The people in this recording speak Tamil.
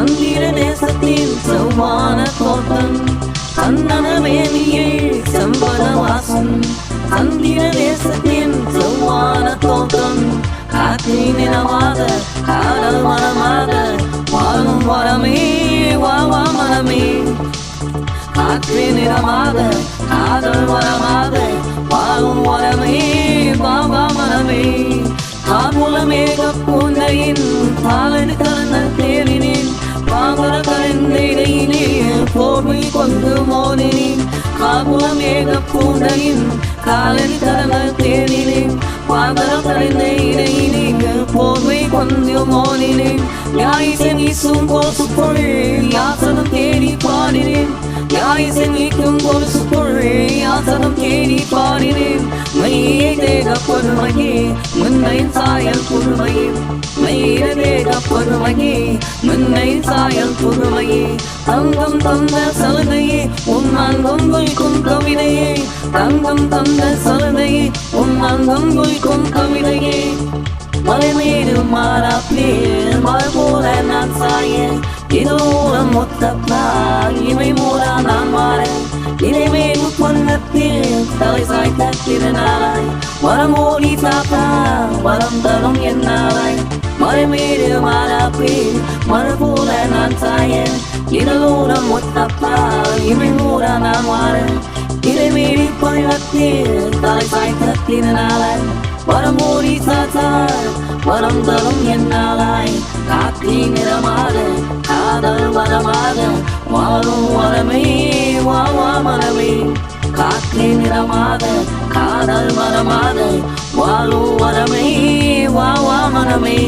தந்திர தேசத்தின் செவ்வான தோட்டம் சந்தனமேனியே செம்பல வாசம் தந்திர தேசத்தின் செவ்வான தோட்டம் காற்றி நிலவாத காதல் மனமாக வாழும் வரமே வாவா மனமே காற்றி நிறமாக காதல் வரமாக வாழும் வரமே வாவா மனமே காமுலமேக பூந்தையின் காலடி கலந்த தேரினேன் பாவர கலந்த இடையிலே போர்வை கொண்டு மோதினேன் காமுலமேக பூந்தையின் காலடி கலந்த தேரினேன் பாவர கலந்த இடையிலே போர்வை கொண்டு மோதினேன் யாயிசன் வீசும் கொலுசு பொருள் யாசனம் தேடி பாடினேன் யாயிசன் வீக்கும் கொலுசு பொருள் யாசனம் தேடி பாடினேன் மையை தேக பொறுமையே முன்னை சாயல் பொறுமையே மைய தேக பொறுமையே முன்னை சாயல் பொறுமையே தங்கம் தந்த சலுகையே உன் அங்கம் குறிக்கும் கவிதையே தங்கம் தந்த சலுகையே உன் அங்கம் குறிக்கும் கவிதையே மலை மீது மாறாப்பே மலை போல நான் சாய இதோரம் மொத்தப்பா இவை மூடா நான் மாற இறைவேறு பொன்னத்தில் தலை சாய்த்த திருநாளாய் வரமோடி தாத்தா வரம் தரும் என்னாலாய் மலை மீது மாறாப்பே மலை போல நான் சாய இதோரம் மொத்தப்பா இவை மூடா நான் மாற இறைவேறு பொன்னத்தில் தலை சாய்த்த திருநாளாய் வரமோடி தாத்தா வரம் தரும் என்னாலாய் காத்தி நிறமாக காதல் வரமாக வாழும் வரமே வாவா மனமே காத்தி நிறமாக காதல் வரமாக வாழும் வரமே வாவா மனமே